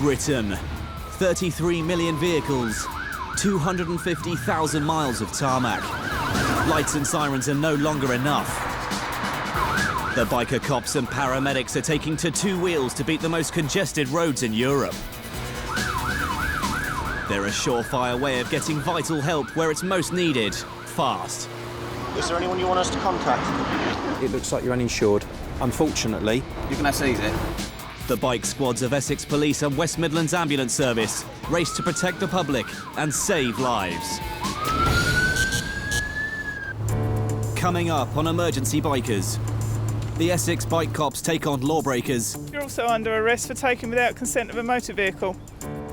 Britain. 33 million vehicles, 250,000 miles of tarmac. Lights and sirens are no longer enough. The biker cops and paramedics are taking to two wheels to beat the most congested roads in Europe. They're a surefire way of getting vital help where it's most needed, fast. Is there anyone you want us to contact? It looks like you're uninsured. Unfortunately, You can seize it. The bike squads of Essex Police and West Midlands Ambulance Service race to protect the public and save lives. Coming up on Emergency Bikers, the Essex bike cops take on lawbreakers. You're also under arrest for taking without consent of a motor vehicle.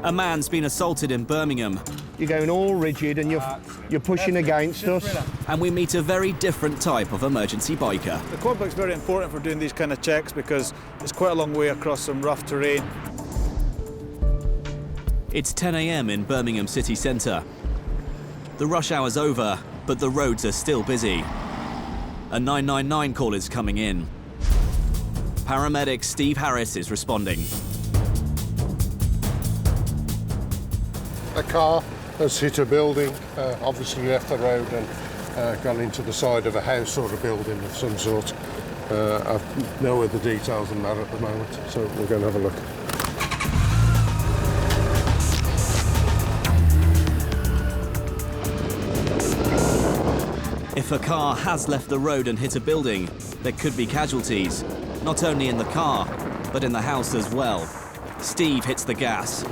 A man's been assaulted in Birmingham. You're going all rigid and you're pushing against us. And we meet a very different type of emergency biker. The quad bike's very important for doing these kind of checks because it's quite a long way across some rough terrain. It's 10 a.m. in Birmingham city centre. The rush hour's over, but the roads are still busy. A 999 call is coming in. Paramedic Steve Harris is responding. A car has hit a building, obviously left the road and gone into the side of a house or a building of some sort. I've no other details than that at the moment, so we're going to have a look. If a car has left the road and hit a building, there could be casualties, not only in the car, but in the house as well. Steve hits the gas.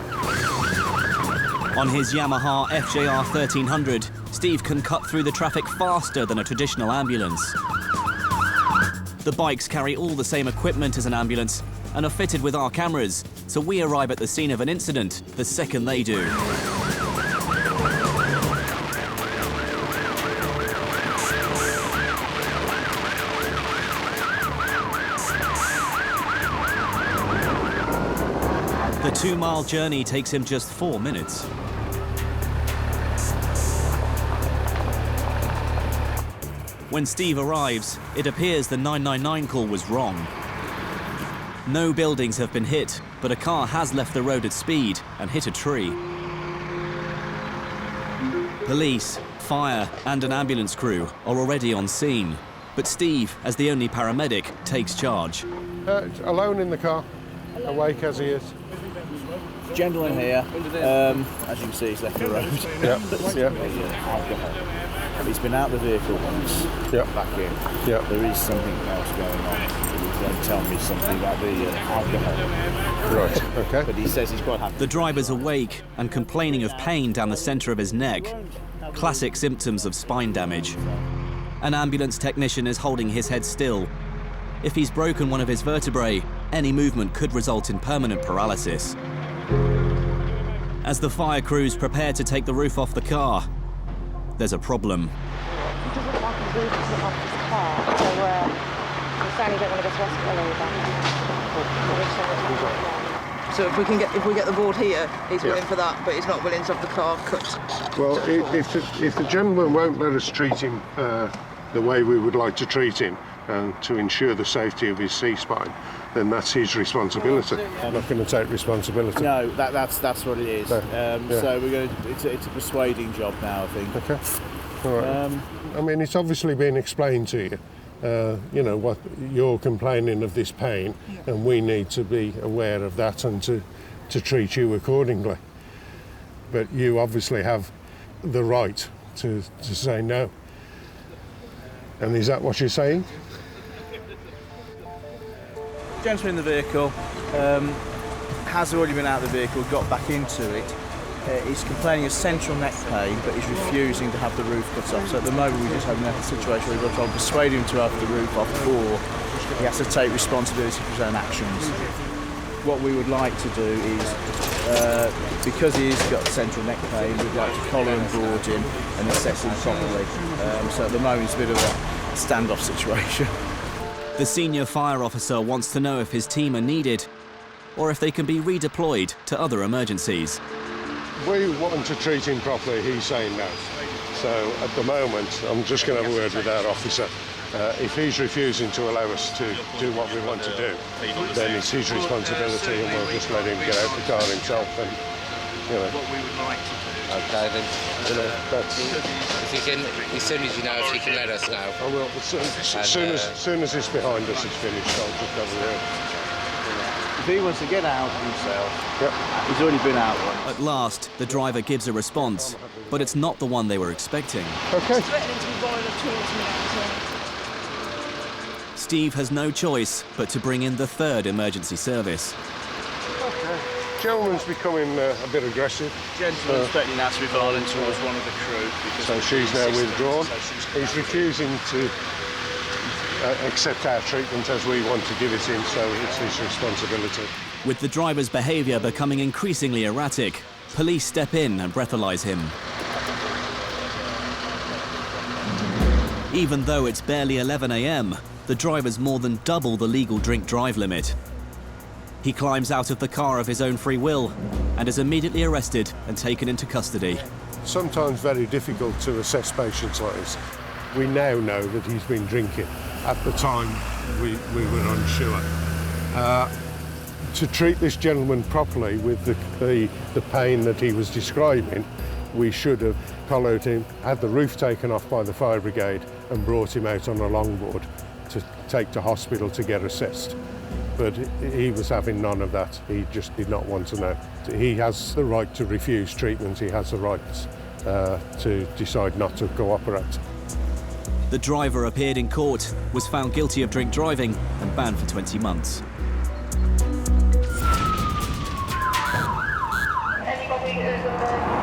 On his Yamaha FJR 1300, Steve can cut through the traffic faster than a traditional ambulance. The bikes carry all the same equipment as an ambulance and are fitted with our cameras, so we arrive at the scene of an incident the second they do. The 2-mile journey takes him just 4 minutes. When Steve arrives, it appears the 999 call was wrong. No buildings have been hit, but a car has left the road at speed and hit a tree. Police, fire, and an ambulance crew are already on scene, but Steve, as the only paramedic, takes charge. Alone in the car, awake as he is. Gentleman here, as you can see, he's left the road. Yeah. He's been out the vehicle once, back in. Yeah. There is something else going on. He's going to tell me something about the alcohol. Right, okay. But he says he's quite happy. The driver's awake and complaining of pain down the centre of his neck. Classic symptoms of spine damage. An ambulance technician is holding his head still. If he's broken one of his vertebrae, any movement could result in permanent paralysis. As the fire crews prepare to take the roof off the car, there's a problem. He doesn't want the roof to come off his car, so we certainly don't want to go to hospital either. So if we get the board here, he's willing for that, but he's not willing to have the car cut. Well, if the gentleman won't let us treat him the way we would like to treat him, and to ensure the safety of his C-spine, then that's his responsibility. I'm not going to take responsibility. No, that's what it is. So we're going to, it's a persuading job now, I think. Okay. All right. I mean, it's obviously been explained to you. You know, what you're complaining of this pain, and we need to be aware of that and to treat you accordingly. But you obviously have the right to say no. And is that what you're saying? Gentleman in the vehicle has already been out of the vehicle, got back into it. He's complaining of central neck pain, but he's refusing to have the roof cut off. So at the moment, we just have a situation where we've got to try and persuade him to have the roof off, or he has to take responsibility for his own actions. What we would like to do is, because he's got central neck pain, we'd like to collar and board him and assess him properly. So at the moment, it's a bit of a standoff situation. The senior fire officer wants to know if his team are needed or if they can be redeployed to other emergencies. We want to treat him properly, he's saying no. So at the moment, I'm just going to have a word with our officer If he's refusing to allow us to do what we want to do, then it's his responsibility, and we'll just let him get out the car himself. And what we would like to do. Okay, then. That's. If you can, as soon as you know, if you can let us know. I will. As soon as it's behind us, it's finished. I'll just have a look. If he wants to get out himself, he's already been out once. At last, the driver gives a response, but it's not the one they were expecting. Okay. Steve has no choice but to bring in the third emergency service. Okay. Gentleman's becoming a bit aggressive. Gentleman's threatening now to be violent towards one of the crew. So she's now withdrawn. He's refusing to accept our treatment as we want to give it him, so it's his responsibility. With the driver's behaviour becoming increasingly erratic, police step in and breathalyse him. Even though it's barely 11 a.m, the driver's more than double the legal drink-drive limit. He climbs out of the car of his own free will and is immediately arrested and taken into custody. Sometimes very difficult to assess patients like this. We now know that he's been drinking. At the time, we were unsure. To treat this gentleman properly with the pain that he was describing, we should have collared him, had the roof taken off by the fire brigade and brought him out on a longboard to take to hospital to get assessed. But he was having none of that. He just did not want to know. He has the right to refuse treatment. He has the right to decide not to cooperate. The driver appeared in court, was found guilty of drink driving and banned for 20 months.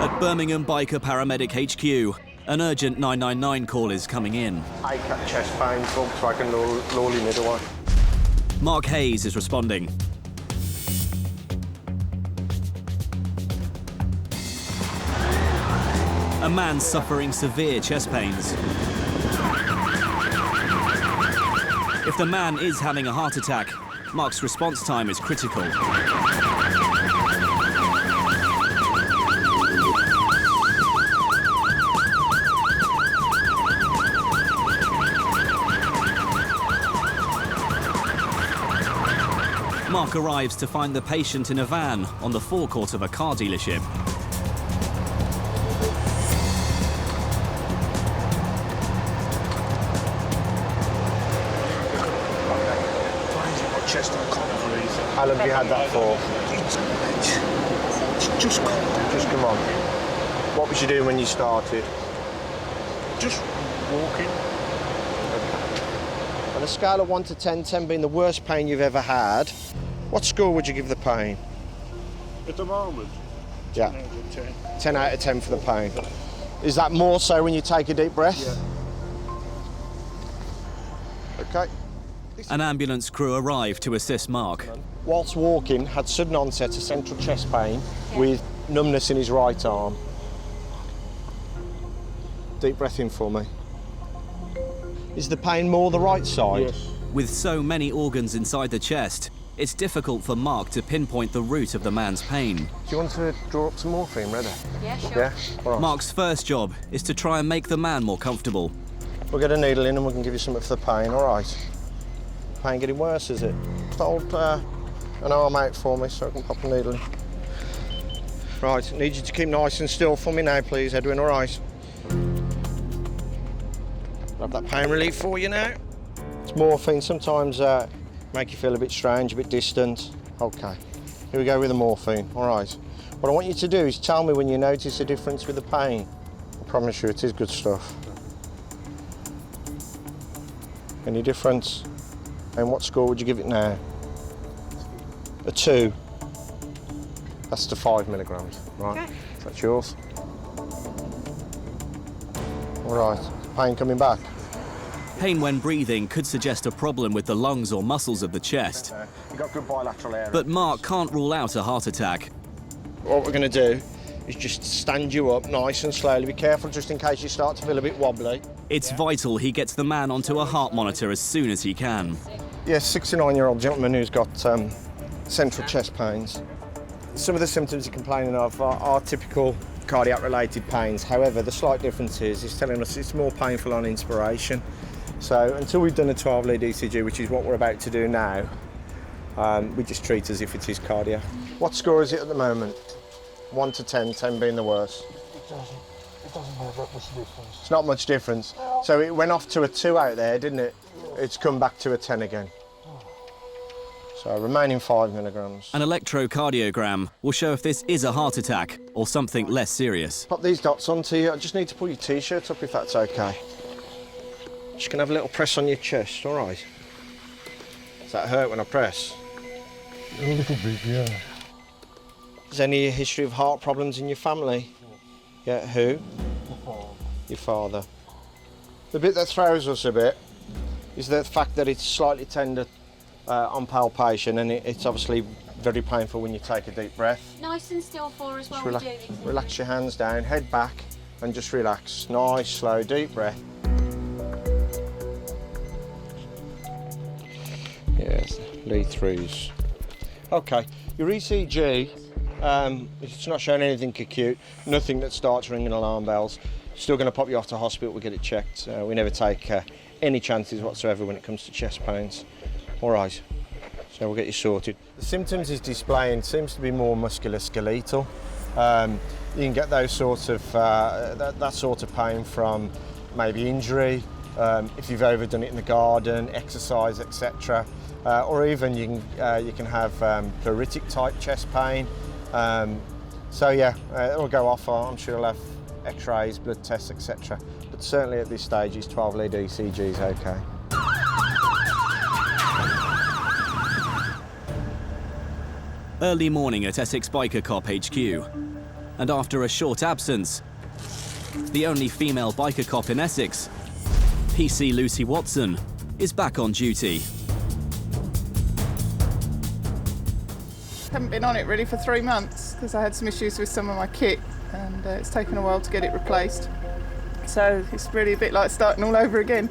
At Birmingham Biker Paramedic HQ, an urgent 999 call is coming in. I got chest pain, so I can lull him into one. Mark Hayes is responding. A man suffering severe chest pains. If the man is having a heart attack, Mark's response time is critical. Mark arrives to find the patient in a van on the forecourt of a car dealership. How long have you had that for? Just come on. What was you doing when you started? Just walking. On a scale of 1 to 10, 10 being the worst pain you've ever had, what score would you give the pain? At the moment? Yeah. 10 out of 10. 10 out of 10 for the pain. Is that more so when you take a deep breath? Yeah. Okay. An ambulance crew arrived to assist Mark. Whilst walking, had sudden onset of central chest pain with numbness in his right arm. Deep breath in for me. Is the pain more the right side? Yes. With so many organs inside the chest, it's difficult for Mark to pinpoint the root of the man's pain. Do you want to draw up some morphine, ready? Yeah, sure. Yeah? All right. Mark's first job is to try and make the man more comfortable. We'll get a needle in and we can give you something for the pain, all right? Pain getting worse, is it? Just hold an arm out for me so I can pop a needle in. Right, I need you to keep nice and still for me now, please, Edwin, all right? Have that pain relief for you now. It's morphine, sometimes make you feel a bit strange, a bit distant. Okay, here we go with the morphine, all right. What I want you to do is tell me when you notice a difference with the pain. I promise you it is good stuff. Any difference? And what score would you give it now? A 2. That's to 5 milligrams, right? Okay. That's yours. All right, pain coming back. Pain when breathing could suggest a problem with the lungs or muscles of the chest. You've got good bilateral area. But Mark can't rule out a heart attack. What we're going to do is just stand you up nice and slowly. Be careful just in case you start to feel a bit wobbly. It's vital he gets the man onto a heart monitor as soon as he can. Yes, 69-year-old gentleman who's got central chest pains. Some of the symptoms he's complaining of are typical cardiac-related pains. However, the slight difference is he's telling us it's more painful on inspiration. So until we've done a 12 lead ECG, which is what we're about to do now, we just treat as if it is cardiac. What score is it at the moment? 1 to 10, 10 being the worst. It doesn't make that much difference. It's not much difference. So it went off to a 2 out there, didn't it? It's come back to a 10 again. So remaining 5 milligrams. An electrocardiogram will show if this is a heart attack or something less serious. Pop these dots onto you. I just need to pull your t-shirt up if that's okay. Just gonna have a little press on your chest, all right? Does that hurt when I press? A little bit, yeah. Is any history of heart problems in your family? Yeah, who? Your father. The bit that throws us a bit is the fact that it's slightly tender on palpation, and it's obviously very painful when you take a deep breath. Nice and still for us while we do this. Relax your hands down, head back, and just relax. Nice, slow, deep breath. Yes, lead throughs. Okay, your ECG, it's not showing anything acute, nothing that starts ringing alarm bells. Still going to pop you off to hospital, we'll get it checked. We never take any chances whatsoever when it comes to chest pains. All right, so we'll get you sorted. The symptoms he's displaying seems to be more musculoskeletal. You can get those sorts of, that sort of pain from maybe injury, if you've overdone it in the garden, exercise, etc. Or even you can have pleuritic type chest pain. So yeah, it'll go off. I'm sure he'll have X-rays, blood tests, etc. But certainly at this stage, his 12 lead ECG is okay. Early morning at Essex Biker Cop HQ. And after a short absence, the only female biker cop in Essex, PC Lucy Watson, is back on duty. Haven't been on it really for 3 months because I had some issues with some of my kit, and it's taken a while to get it replaced. So it's really a bit like starting all over again.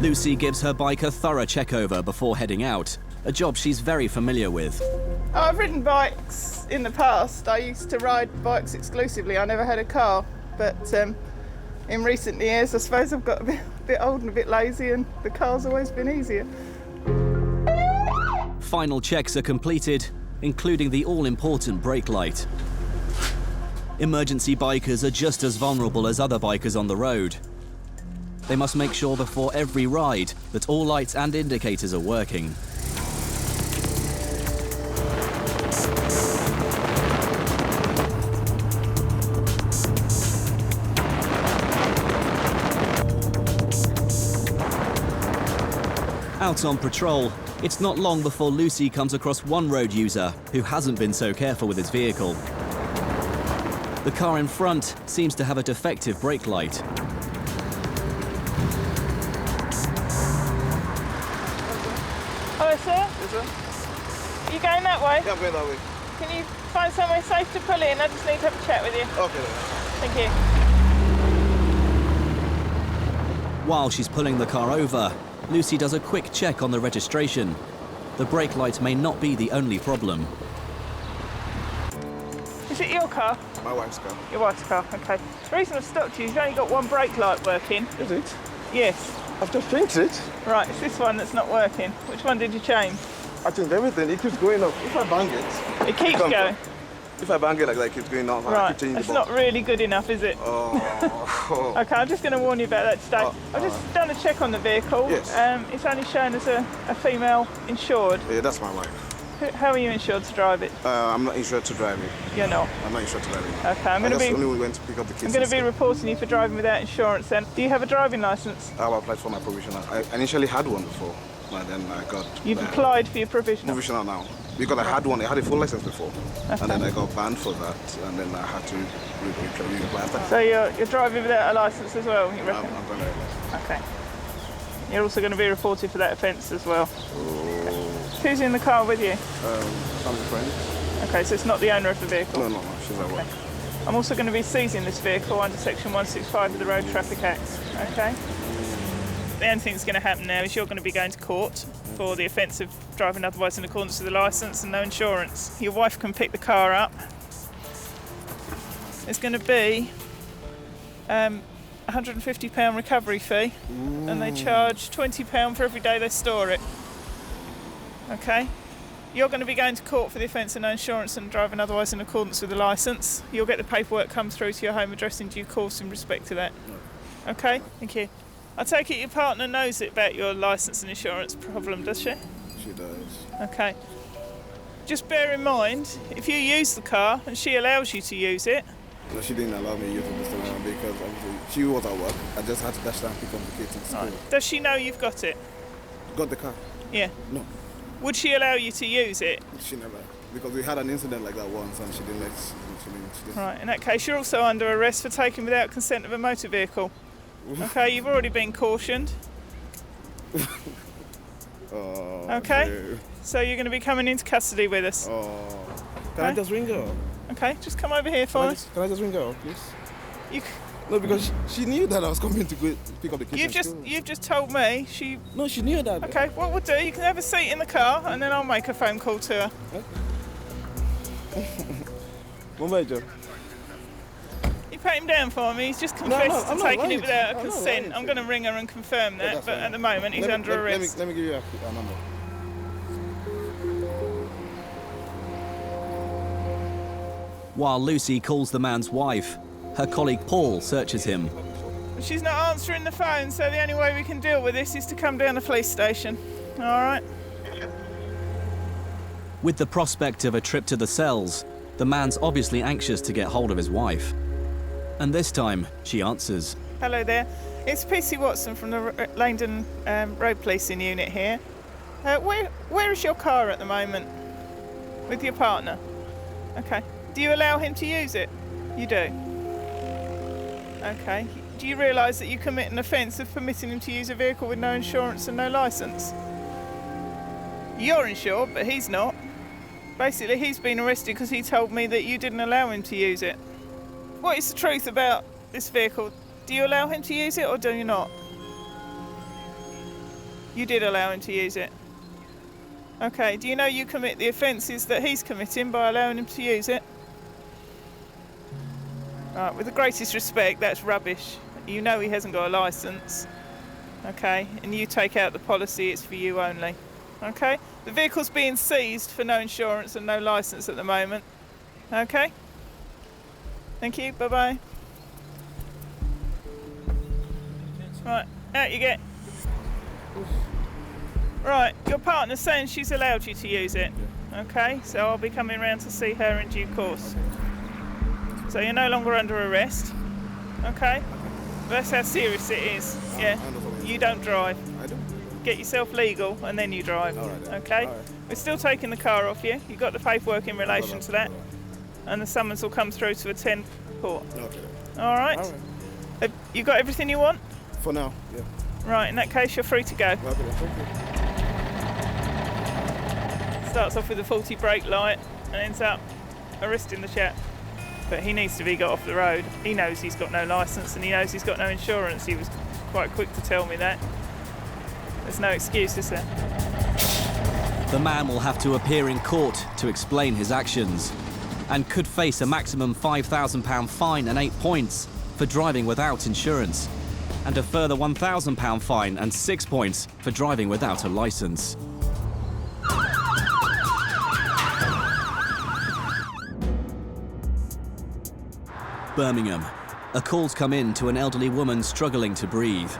Lucy gives her bike a thorough check-over before heading out, a job she's very familiar with. Oh, I've ridden bikes in the past. I used to ride bikes exclusively. I never had a car, but in recent years I suppose I've got a bit old and a bit lazy, and the car's always been easier. Final checks are completed, including the all-important brake light. Emergency bikers are just as vulnerable as other bikers on the road. They must make sure before every ride that all lights and indicators are working. Out on patrol, it's not long before Lucy comes across one road user who hasn't been so careful with his vehicle. The car in front seems to have a defective brake light. Hello, sir. Yes, sir. Are you going that way? Yeah, I'm going that way. Can you find somewhere safe to pull in? I just need to have a chat with you. Okay, then. Thank you. While she's pulling the car over, Lucy does a quick check on the registration. The brake light may not be the only problem. Is it your car? My wife's car. Your wife's car, okay. The reason I've stopped you is you've only got one brake light working. Is it? Yes. I've just changed it. Right, it's this one that's not working. Which one did you change? I changed everything. It keeps going up. If I bang it... It keeps going? If I bang it like that, it keeps going up. Right, I keep changing that's the not really good enough, is it? Oh. Okay, I'm just going to warn you about that today. I've just done a check on the vehicle. Yes. It's only shown as a female insured. Yeah, that's my wife. How are you insured to drive it? I'm not insured to drive it. You're not? I'm not insured to drive it. Okay, I'm going to be... only went to pick up the kids. I'm going to be reporting you for driving without insurance then. Do you have a driving licence? I've applied for my provisional. I initially had one before, but then I got... You've applied for your provisional? Provisional now. Because I had one, I had a full license before. Okay. And then I got banned for that, and then I had to reapply. So you're driving without a licence as well, you reckon? I'm going to. Okay. You're also going to be reported for that offence as well. Oh. Okay. Who's in the car with you? Some friends. Okay, so it's not the owner of the vehicle? No, she's at work. I'm also going to be seizing this vehicle under Section 165 of the Road Traffic Act, okay? The only thing that's going to happen now is you're going to be going to court for the offence of driving otherwise in accordance with the licence and no insurance. Your wife can pick the car up. There's going to be £150 recovery fee, and they charge £20 for every day they store it. Okay? You're going to be going to court for the offence of no insurance and driving otherwise in accordance with the licence. You'll get the paperwork come through to your home address in due course in respect to that. Okay? Thank you. I take it your partner knows about your licence and insurance problem, does she? She does. Okay. Just bear in mind, if you use the car and she allows you to use it... No, she didn't allow me to use it this time because obviously she was at work. I just had to dash down and pick up the kids in school. Right. Does she know you've got it? Got the car? Yeah. No. Would she allow you to use it? She never. Because we had an incident like that once and she didn't let she didn't. Right, in that case you're also under arrest for taking without consent of a motor vehicle. Okay, you've already been cautioned. Okay, dear. So you're going to be coming into custody with us. Can I just ring her? Okay, just come over here for me. Can I just ring her, please? You... No, because she knew that I was coming to go pick up the kids. You've just told me she... No, she knew that. Okay, what we'll do, you can have a seat in the car and then I'll make a phone call to her. What major? You pat him down for me, he's just confessed to taking it without a consent. I'm going to ring her and confirm that, but at the moment he's under arrest. Let me give you a number. While Lucy calls the man's wife, her colleague Paul searches him. She's not answering the phone, so the only way we can deal with this is to come down to the police station. All right? With the prospect of a trip to the cells, the man's obviously anxious to get hold of his wife. And this time, she answers. Hello there. It's PC Watson from the Langdon Road Policing Unit here. Where is your car at the moment? With your partner? Okay. Do you allow him to use it? You do? Okay. Do you realise that you commit an offence of permitting him to use a vehicle with no insurance and no licence? You're insured, but he's not. Basically, he's been arrested because he told me that you didn't allow him to use it. What is the truth about this vehicle? Do you allow him to use it or do you not? You did allow him to use it. Okay, do you know you commit the offences that he's committing by allowing him to use it? Right, with the greatest respect, that's rubbish. You know he hasn't got a licence. Okay, and you take out the policy, it's for you only. Okay, the vehicle's being seized for no insurance and no licence at the moment. Okay? Thank you, bye-bye. Right, out you get. Right, your partner's saying she's allowed you to use it. Okay, so I'll be coming round to see her in due course. So you're no longer under arrest. Okay? That's how serious it is. Yeah. You don't drive. I don't. Get yourself legal and then you drive. Okay? We're still taking the car off you. You've got the paperwork in relation to that. And the summons will come through to attend court. Okay. All right? Have you got everything you want? For now, yeah. Right, in that case, you're free to go. Okay, thank you. Starts off with a faulty brake light and ends up arresting the chap. But he needs to be got off the road. He knows he's got no licence and he knows he's got no insurance. He was quite quick to tell me that. There's no excuse, is there? The man will have to appear in court to explain his actions and could face a maximum £5,000 fine and 8 points for driving without insurance, and a further £1,000 fine and 6 points for driving without a licence. Birmingham. A call's come in to an elderly woman struggling to breathe.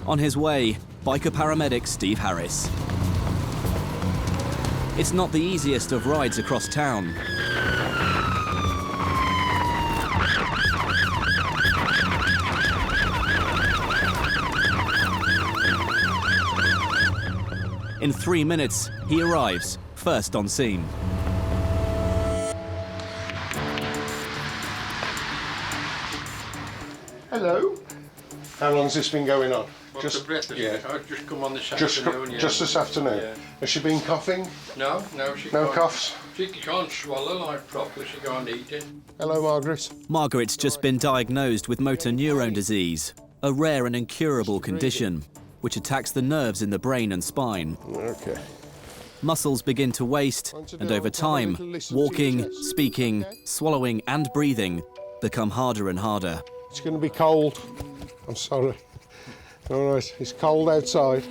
On his way, biker paramedic Steve Harris. It's not the easiest of rides across town. In 3 minutes, he arrives, first on scene. Hello. How long's this been going on? I've just come on this just afternoon. Just this afternoon? Yeah. Has she been coughing? No, she can't. No coughs? She can't swallow like properly, she can't eat it. Hello, Margaret. Margaret's just been diagnosed with motor neuron disease, a rare and incurable condition which attacks the nerves in the brain and spine. Okay. Muscles begin to waste, and over time, walking, speaking, swallowing and breathing become harder and harder. It's going to be cold. I'm sorry. All right, it's cold outside.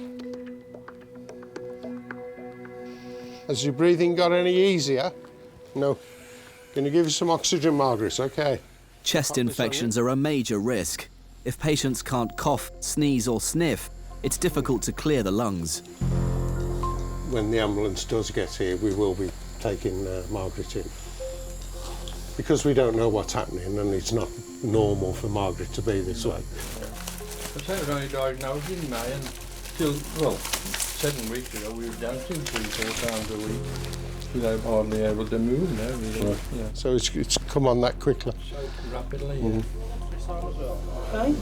Has your breathing got any easier? No. Going to give you some oxygen, Margaret, okay? Chest infections are a major risk. If patients can't cough, sneeze or sniff, it's difficult to clear the lungs. When the ambulance does get here, we will be taking Margaret in. Because we don't know what's happening and it's not normal for Margaret to be this way. I said I was only diagnosed in May and still, well, 7 weeks ago we were dancing 3-4 times a week without hardly able to move now, really. Right. Yeah. So it's come on that quickly. So rapidly, Okay.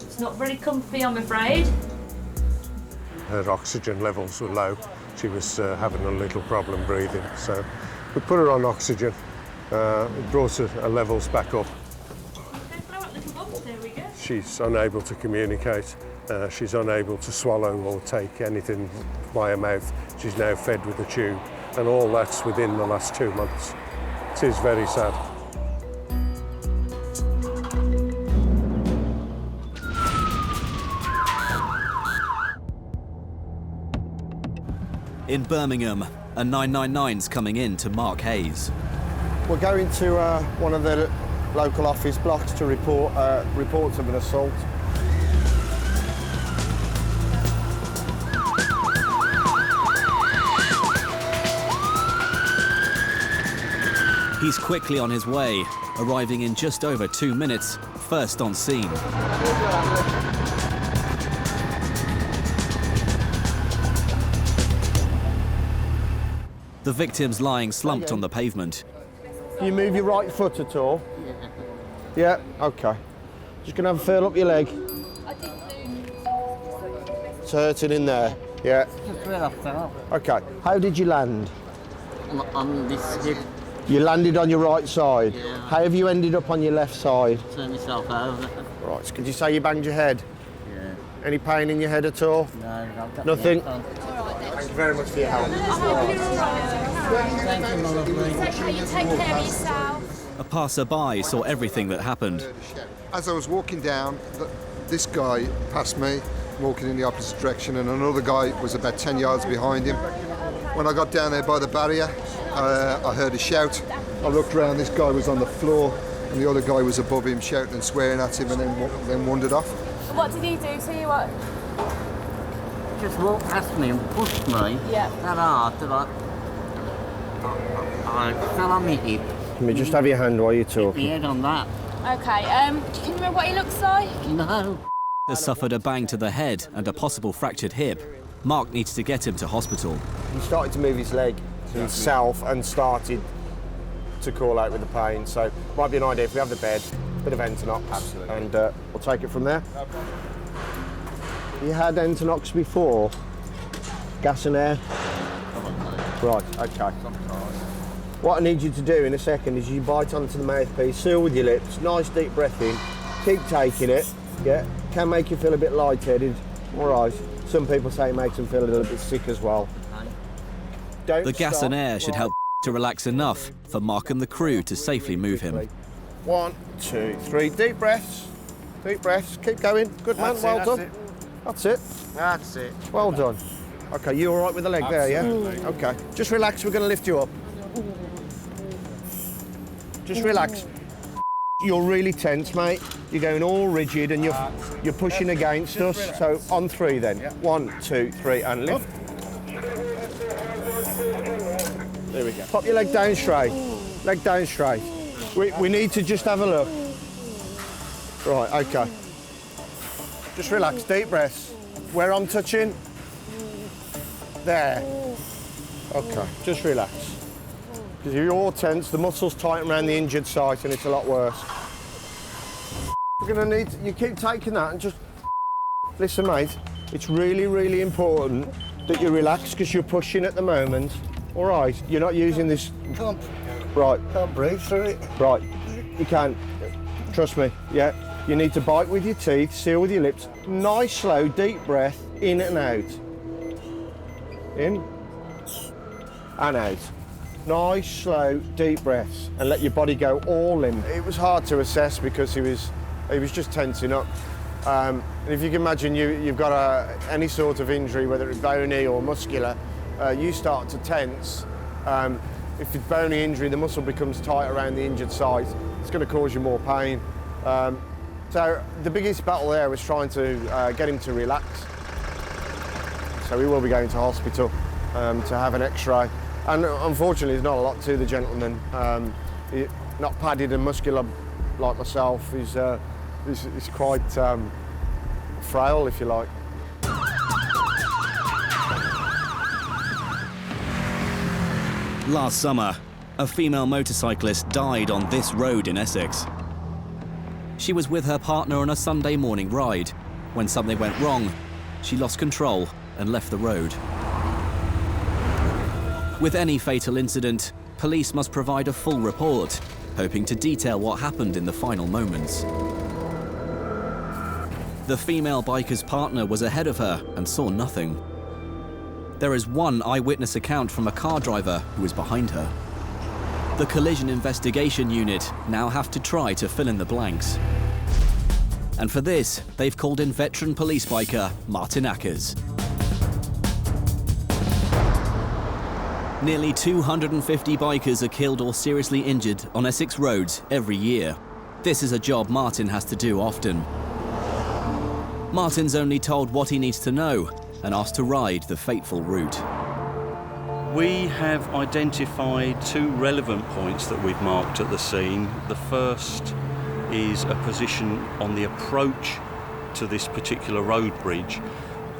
It's not very comfy, I'm afraid. Her oxygen levels were low. She was having a little problem breathing, so we put her on oxygen. It brought her levels back up. There we go. She's unable to communicate. She's unable to swallow or take anything by her mouth. She's now fed with a tube, and all that's within the last 2 months. It is very sad. In Birmingham, a 999's coming in to Mark Hayes. We're going to one of the local office blocks to report reports of an assault. He's quickly on his way, arriving in just over 2 minutes, first on scene. The victim's lying slumped on the pavement. Can you move your right foot at all? Yeah. Yeah, okay. Just gonna have a feel up your leg. It's hurting in there. Yeah. Just right off the top. Okay. How did you land? On this hip. You landed on your right side. Yeah. How have you ended up on your left side? Turn yourself over. Right. So could you say you banged your head? Yeah. Any pain in your head at all? No, I've got Nothing. Thank you very much for your help. Thank you, my lovely. You take care of yourself. A passerby saw everything that happened. As I was walking down, this guy passed me, walking in the opposite direction, and another guy was about 10 yards behind him. When I got down there by the barrier, I heard a shout. I looked around, this guy was on the floor, and the other guy was above him shouting and swearing at him, and then wandered off. What did he do to you? What? Just walked past me and pushed me. Yeah. That hard that I fell on my hip. Can we just have your hand while you're Hit my talking? head on that. Okay. Can you remember what he looks like? No. Has suffered a bang to the head and a possible fractured hip. Mark needs to get him to hospital. He started to move his leg himself and started to call out with the pain. So might be an idea if we have the bed, a bit of Entonox, and we'll take it from there. You had Entonox before? Gas and air? Right, okay. What I need you to do in a second is you bite onto the mouthpiece, seal with your lips, nice deep breath in, keep taking it, yeah? Can make you feel a bit lightheaded, all right. Some people say it makes them feel a little bit sick as well. Don't The gas stop. and air should help to relax enough for Mark and the crew to safely move him. 1, 2, 3, deep breaths. Deep breaths, keep going. Good man, That's well it, done. That's it. That's it. Well done. Okay, you all right with the leg there, yeah? Okay, just relax, we're going to lift you up. Just relax. You're really tense, mate. You're going all rigid and you're pushing against us. So on 3 then. 1, 2, 3, and lift. There we go. Pop your leg down straight. Leg down straight. We need to just have a look. Right, okay. Just relax, deep breaths. Where I'm touching? There. Okay, just relax. Because you're all tense, the muscles tighten around the injured site and it's a lot worse. We're gonna need, you keep taking that and just, listen mate, it's really, really important that you relax because you're pushing at the moment. All right, you're not using this. Right. Can't breathe through it. Right, you can. Trust me, yeah. You need to bite with your teeth, seal with your lips. Nice, slow, deep breath, in and out. In and out. Nice, slow, deep breaths and let your body go all in. It was hard to assess because he was just tensing up. And if you can imagine you've got any sort of injury, whether it's bony or muscular, you start to tense. If it's bony injury, the muscle becomes tight around the injured site. It's going to cause you more pain. So the biggest battle there was trying to get him to relax. So we will be going to hospital to have an X-ray. And unfortunately, there's not a lot to the gentleman. Not padded and muscular like myself. He's quite frail, if you like. Last summer, a female motorcyclist died on this road in Essex. She was with her partner on a Sunday morning ride. When something went wrong, she lost control and left the road. With any fatal incident, police must provide a full report, hoping to detail what happened in the final moments. The female biker's partner was ahead of her and saw nothing. There is one eyewitness account from a car driver who was behind her. The collision investigation unit now have to try to fill in the blanks. And for this, they've called in veteran police biker Martin Akers. Nearly 250 bikers are killed or seriously injured on Essex roads every year. This is a job Martin has to do often. Martin's only told what he needs to know and asked to ride the fateful route. We have identified two relevant points that we've marked at the scene. The first is a position on the approach to this particular road bridge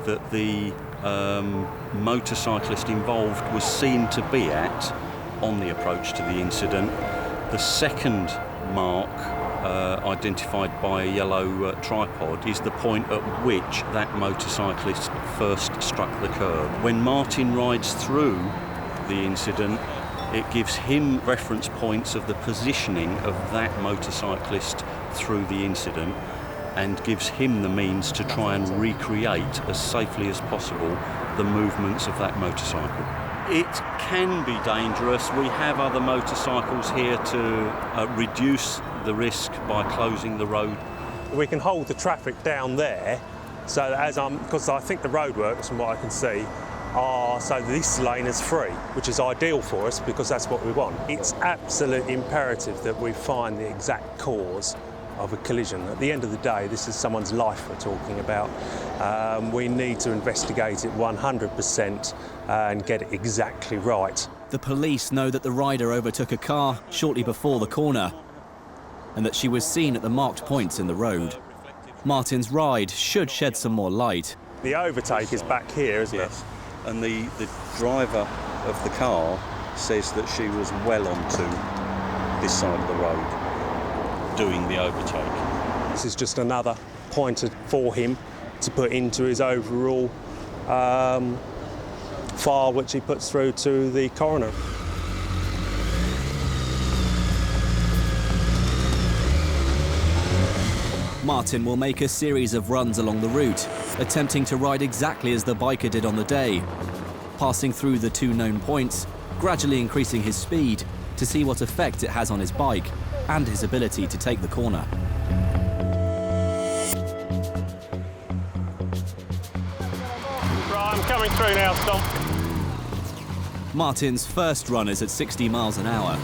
that the motorcyclist involved was seen to be at on the approach to the incident. The second mark, identified by a yellow tripod, is the point at which that motorcyclist first struck the curb. When Martin rides through the incident, it gives him reference points of the positioning of that motorcyclist through the incident and gives him the means to try and recreate as safely as possible the movements of that motorcycle. It can be dangerous. We have other motorcycles here to reduce the risk by closing the road. We can hold the traffic down there, so that because I think the roadworks, from what I can see, are so this lane is free, which is ideal for us because that's what we want. It's absolutely imperative that we find the exact cause of a collision. At the end of the day, this is someone's life we're talking about. We need to investigate it 100% and get it exactly right. The police know that the rider overtook a car shortly before the corner and that she was seen at the marked points in the road. Martin's ride should shed some more light. The overtake is back here, isn't it? And the driver of the car says that she was well onto this side of the road doing the overtake. This is just another pointer for him to put into his overall file, which he puts through to the coroner. Martin will make a series of runs along the route, attempting to ride exactly as the biker did on the day, passing through the two known points, gradually increasing his speed to see what effect it has on his bike and his ability to take the corner. Right, I'm coming through now, Tom. Martin's first run is at 60 miles an hour.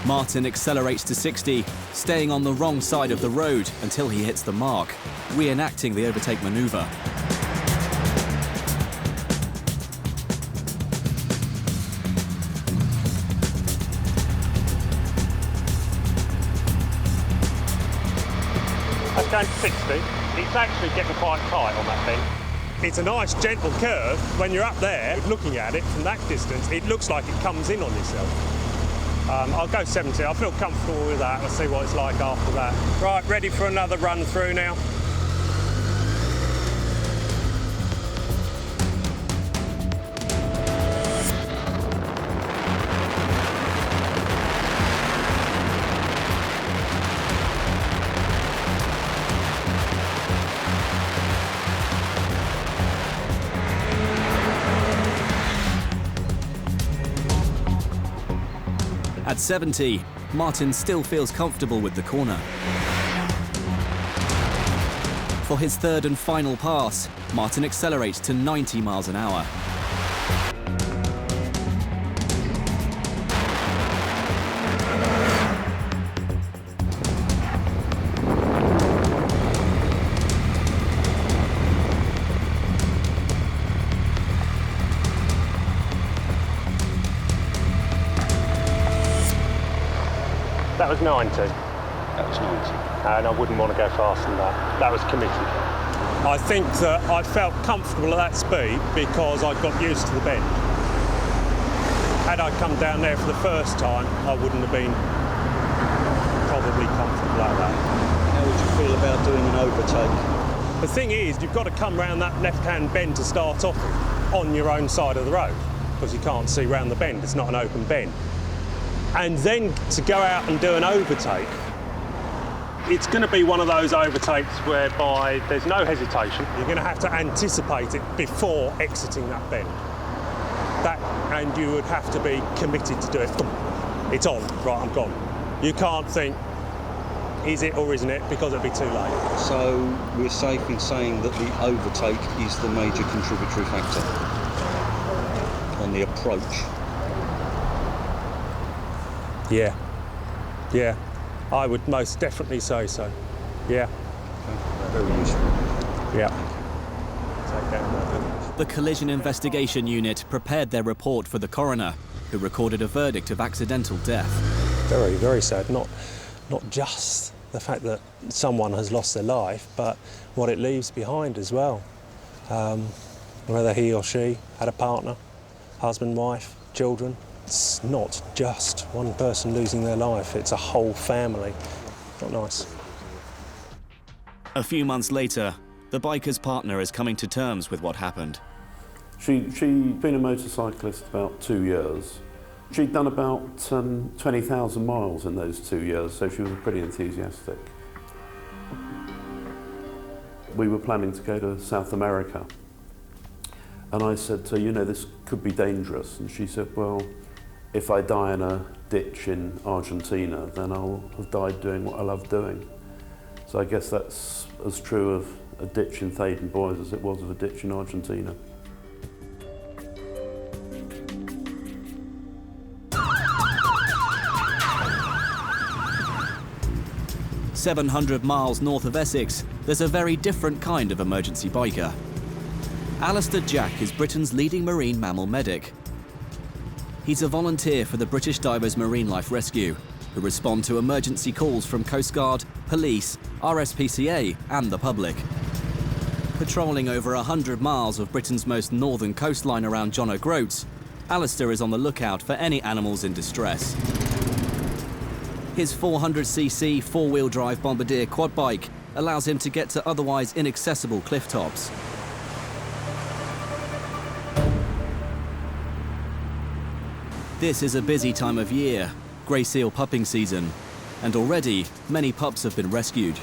Martin accelerates to 60, staying on the wrong side of the road until he hits the mark, reenacting the overtake manoeuvre. That's going to 60. It's actually getting quite tight on that thing. It's a nice gentle curve. When you're up there, looking at it from that distance, it looks like it comes in on yourself. I'll go 70. I feel comfortable with that. Let's see what it's like after that. Right, ready for another run through now. 70, Martin still feels comfortable with the corner. For his third and final pass, Martin accelerates to 90 miles an hour. That was 90. That was 90. And I wouldn't want to go faster than that. That was committed. I think that I felt comfortable at that speed because I got used to the bend. Had I come down there for the first time, I wouldn't have been probably comfortable like that. How would you feel about doing an overtake? The thing is, you've got to come round that left-hand bend to start off with, on your own side of the road, because you can't see round the bend. It's not an open bend. And then to go out and do an overtake, it's going to be one of those overtakes whereby there's no hesitation. You're going to have to anticipate it before exiting that bend. And you would have to be committed to do it. It's on, right, I'm gone. You can't think, is it or isn't it, because it'll be too late. So we're safe in saying that the overtake is the major contributory factor on the approach. Yeah, yeah, I would most definitely say so. Yeah. Very useful. Yeah. Take down that. The Collision Investigation Unit prepared their report for the coroner, who recorded a verdict of accidental death. Very, very sad. Not just the fact that someone has lost their life, but what it leaves behind as well. Whether he or she had a partner, husband, wife, children. It's not just one person losing their life, it's a whole family. Not nice. A few months later, the biker's partner is coming to terms with what happened. She'd been a motorcyclist about 2 years. She'd done about 20,000 miles in those 2 years, so she was pretty enthusiastic. We were planning to go to South America. And I said to her, you know, this could be dangerous. And she said, well, if I die in a ditch in Argentina, then I'll have died doing what I love doing. So I guess that's as true of a ditch in Thaden Boys as it was of a ditch in Argentina. "700 miles north of Essex, there's a very different kind of emergency biker. Alistair Jack is Britain's leading marine mammal medic. He's a volunteer for the British Divers Marine Life Rescue, who respond to emergency calls from Coast Guard, police, RSPCA and the public. Patrolling over 100 miles of Britain's most northern coastline around John O'Groats, Alistair is on the lookout for any animals in distress. His 400cc four-wheel drive Bombardier quad bike allows him to get to otherwise inaccessible cliff tops. This is a busy time of year, grey seal pupping season, and already many pups have been rescued.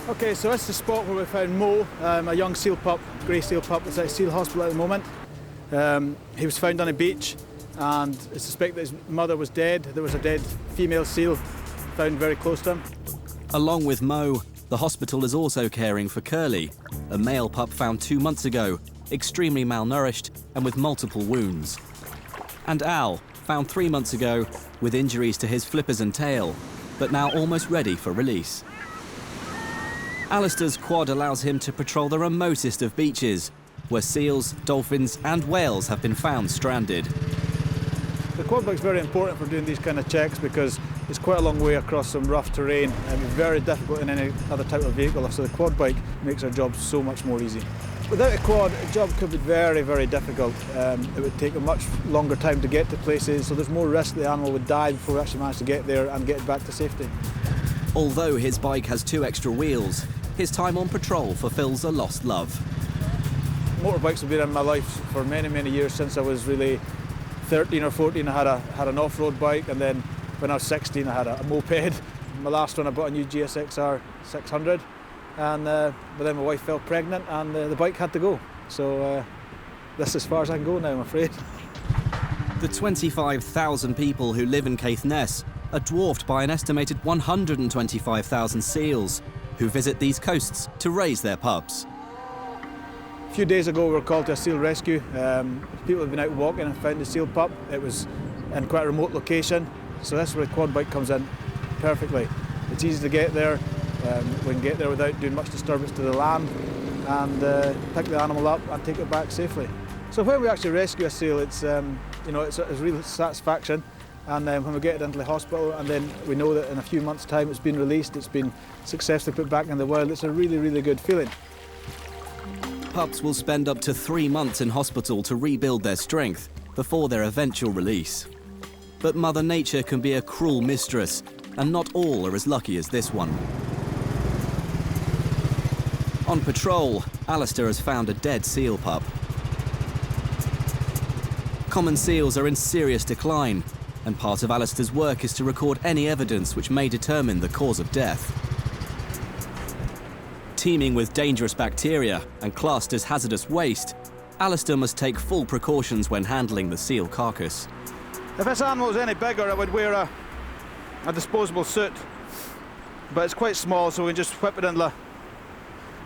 Okay, so that's the spot where we found Mo, a young seal pup, grey seal pup that's at Seal Hospital at the moment. He was found on a beach and it's suspected that his mother was dead. There was a dead female seal found very close to him. Along with Mo, the hospital is also caring for Curly, a male pup found 2 months ago, extremely malnourished and with multiple wounds. And Al, found 3 months ago with injuries to his flippers and tail, but now almost ready for release. Alistair's quad allows him to patrol the remotest of beaches, where seals, dolphins and whales have been found stranded. The quad bike's very important for doing these kind of checks because it's quite a long way across some rough terrain and it's very difficult in any other type of vehicle, so the quad bike makes our job so much more easy. Without a quad, the job could be very, very difficult. It would take a much longer time to get to places, so there's more risk the animal would die before we actually manage to get there and get it back to safety. Although his bike has 2 extra wheels, his time on patrol fulfills a lost love. Motorbikes have been in my life for many, many years. Since I was really 13 or 14, I had an off-road bike, and then when I was 16, I had a moped. My last one, I bought a new GSXR 600. But then my wife fell pregnant and the bike had to go. So this is as far as I can go now, I'm afraid. The 25,000 people who live in Caithness are dwarfed by an estimated 125,000 seals who visit these coasts to raise their pups. A few days ago we were called to a seal rescue. People had been out walking and found a seal pup. It was in quite a remote location, so that's where the quad bike comes in perfectly. It's easy to get there. We can get there without doing much disturbance to the land and pick the animal up and take it back safely. So when we actually rescue a seal, it's it's real satisfaction. And then when we get it into the hospital, and then we know that in a few months' time it's been released, it's been successfully put back in the wild, it's a really, really good feeling. Pups will spend up to 3 months in hospital to rebuild their strength before their eventual release. But Mother Nature can be a cruel mistress, and not all are as lucky as this one. On patrol, Alistair has found a dead seal pup. Common seals are in serious decline, and part of Alistair's work is to record any evidence which may determine the cause of death. Teeming with dangerous bacteria and classed as hazardous waste, Alistair must take full precautions when handling the seal carcass. If this animal was any bigger, it would wear a disposable suit, but it's quite small, so we can just whip it into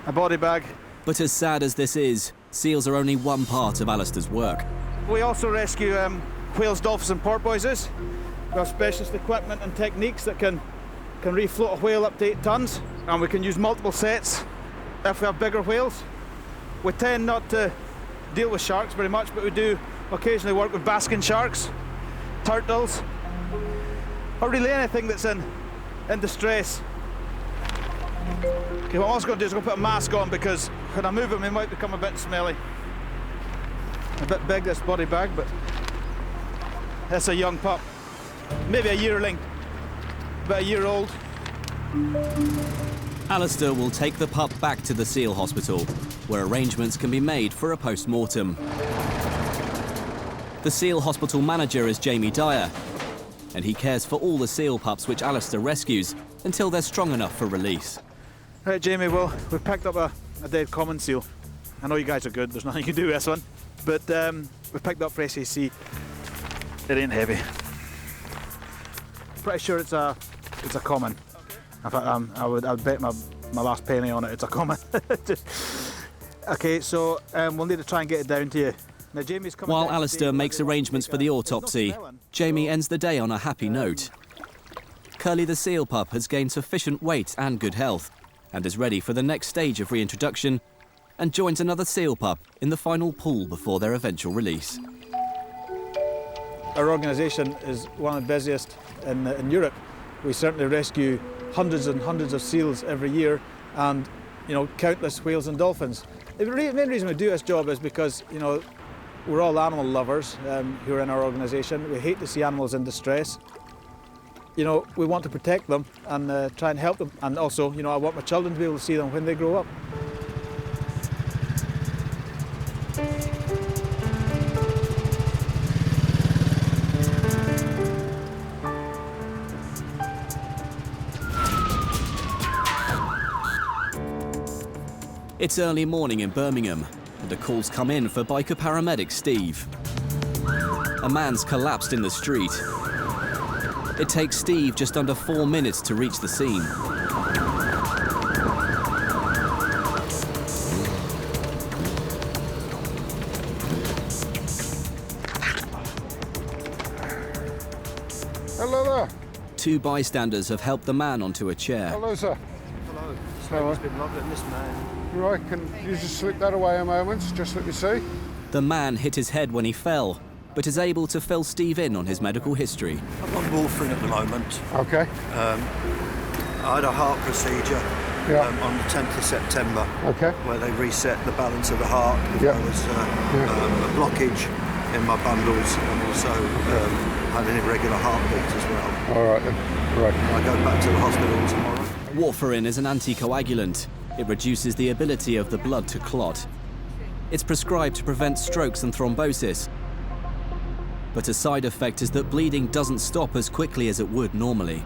a body bag. But as sad as this is, seals are only one part of Alistair's work. We also rescue whales, dolphins and porpoises. We have specialist equipment and techniques that can refloat a whale up to 8 tons, and we can use multiple sets if we have bigger whales. We tend not to deal with sharks very much, but we do occasionally work with basking sharks, turtles, or really anything that's in distress. Okay, what I'm also going to do is I'm going to put a mask on, because when I move it, it might become a bit smelly. A bit big, this body bag, but that's a young pup. Maybe a yearling, about a year old. Alistair will take the pup back to the seal hospital, where arrangements can be made for a post-mortem. The seal hospital manager is Jamie Dyer, and he cares for all the seal pups which Alistair rescues until they're strong enough for release. Right, Jamie, well, we've picked up a dead common seal. I know you guys are good, there's nothing you can do with this one, but we've picked up for SAC. It ain't heavy. Pretty sure it's a common. In fact, I would bet my last penny on it. It's a common. Okay, so we'll need to try and get it down to you. Now, Jamie's coming. While Alistair makes arrangements for the autopsy, Jamie ends the day on a happy note. Curly the seal pup has gained sufficient weight and good health, and is ready for the next stage of reintroduction, and joins another seal pup in the final pool before their eventual release. Our organisation is one of the busiest in Europe. We certainly rescue hundreds and hundreds of seals every year, and countless whales and dolphins. The main reason we do this job is because we're all animal lovers who are in our organisation. We hate to see animals in distress. We want to protect them and try and help them, and also I want my children to be able to see them when they grow up. It's early morning in Birmingham, and a call's come in for biker paramedic Steve. A man's collapsed in the street. It takes Steve just under 4 minutes to reach the scene. Hello there. 2 bystanders have helped the man onto a chair. Hello, sir. Hello. Hello. It's been lovely, this man. Right, can you just slip that away a moment, just let me see? The man hit his head when he fell, but is able to fill Steve in on his medical history. I'm on warfarin at the moment. Okay. I had a heart procedure on the 10th of September, where they reset the balance of the heart. There was a blockage in my bundles, and also had an irregular heartbeat as well. All right then. Right. I go back to the hospital tomorrow. Warfarin is an anticoagulant. It reduces the ability of the blood to clot. It's prescribed to prevent strokes and thrombosis. But a side effect is that bleeding doesn't stop as quickly as it would normally.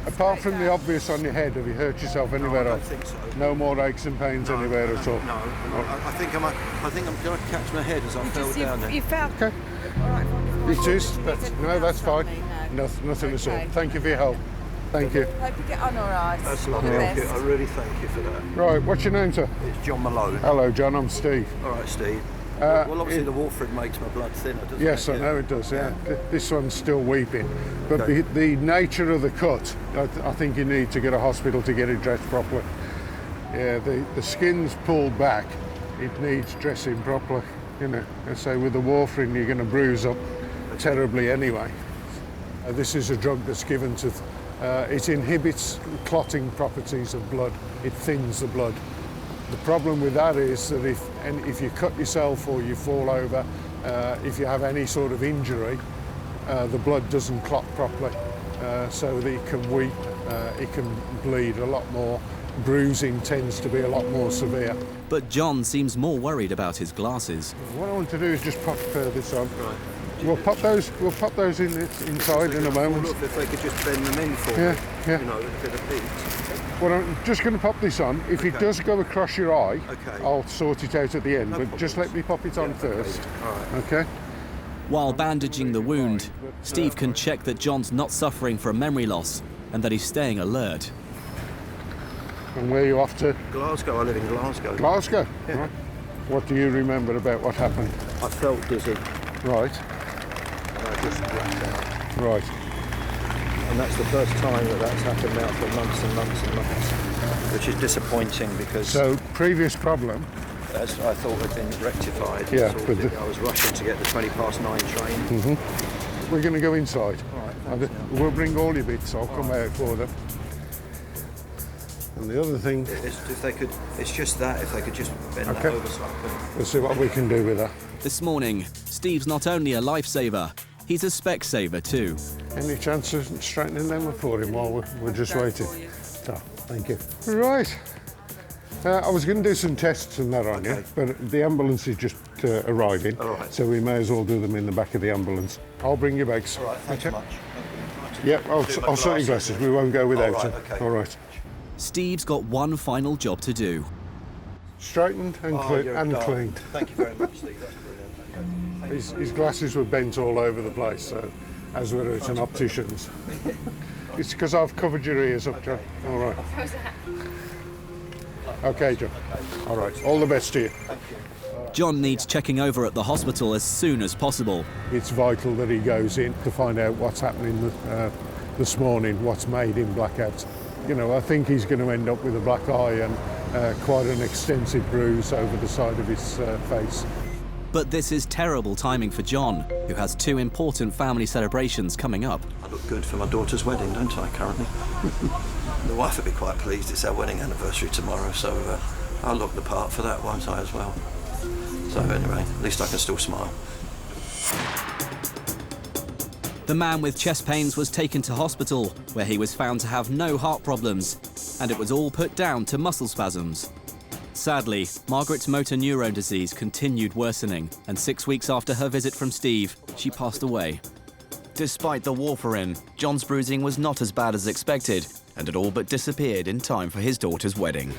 Apart from the obvious on your head, have you hurt yourself anywhere else? I don't think so. No more aches and pains anywhere at all? No. I think I'm going to catch my head as I fell down there. You fell? Okay. All right, It is. No, that's fine. Nothing at all. Thank you for your help. Thank you. Hope you get on all right. That's lovely. I really thank you for that. Right, what's your name, sir? It's John Malone. Hello, John. I'm Steve. All right, Steve. Well, obviously the warfarin makes my blood thinner, doesn't it? Yes, I know it does, yeah. This one's still weeping. But the nature of the cut, I think you need to get a hospital to get it dressed properly. Yeah, the skin's pulled back. It needs dressing properly, you know. And so with the warfarin, you're going to bruise up terribly anyway. This is a drug that's given to... it inhibits clotting properties of blood. It thins the blood. The problem with that is that if you cut yourself or you fall over, if you have any sort of injury, the blood doesn't clot properly, so that it can weep, it can bleed a lot more. Bruising tends to be a lot more severe. But John seems more worried about his glasses. What I want to do is just pop this on. Right. We'll pop those inside in a moment. Look, if they could just bend them in for me, you know, with a bit of heat. Well, I'm just going to pop this on. If it does go across your eye, I'll sort it out at the end. But just let me pop it on first. All right. Okay. While bandaging the wound, Steve can check that John's not suffering from memory loss and that he's staying alert. And where are you off to? Glasgow. I live in Glasgow. Glasgow? Yeah. Right. What do you remember about what happened? I felt dizzy. Right. And I just blacked out. Right. And that's the first time that's happened now for months and months and months, which is disappointing because... So, previous problem? As I thought had been rectified. Yeah, but I was rushing to get the 9:20 train. Mm-hmm. We're going to go inside. All right, we'll bring all your bits. I'll come out for them. And the other thing... It's just that, if they could just bend that over so I can... We'll see what we can do with that. This morning, Steve's not only a lifesaver, he's a spec-saver too. Any chance of straightening them up for him while we're just waiting? Oh, thank you. Right. I was going to do some tests and that on you, but the ambulance is just arriving, so we may as well do them in the back of the ambulance. I'll bring your bags. All right, thanks much. Yep, I'll sort your glasses. We won't go without them. All right. Steve's got one final job to do. Straightened and cleaned. Thank you very much, Steve. That's brilliant. His glasses were bent all over the place, so as were at an optician's. It's because I've covered your ears up, John. All right. Okay, John. All right. All the best to you. John needs checking over at the hospital as soon as possible. It's vital that he goes in to find out what's happening this morning, what's made him black out. You know, I think he's going to end up with a black eye and quite an extensive bruise over the side of his face. But this is terrible timing for John, who has two important family celebrations coming up. I look good for my daughter's wedding, don't I, currently? The wife would be quite pleased. It's our wedding anniversary tomorrow, so I'll look the part for that, won't I, as well? So anyway, at least I can still smile. The man with chest pains was taken to hospital, where he was found to have no heart problems, and it was all put down to muscle spasms. Sadly, Margaret's motor neuron disease continued worsening, and 6 weeks after her visit from Steve, she passed away. Despite the warfarin, John's bruising was not as bad as expected, and had all but disappeared in time for his daughter's wedding.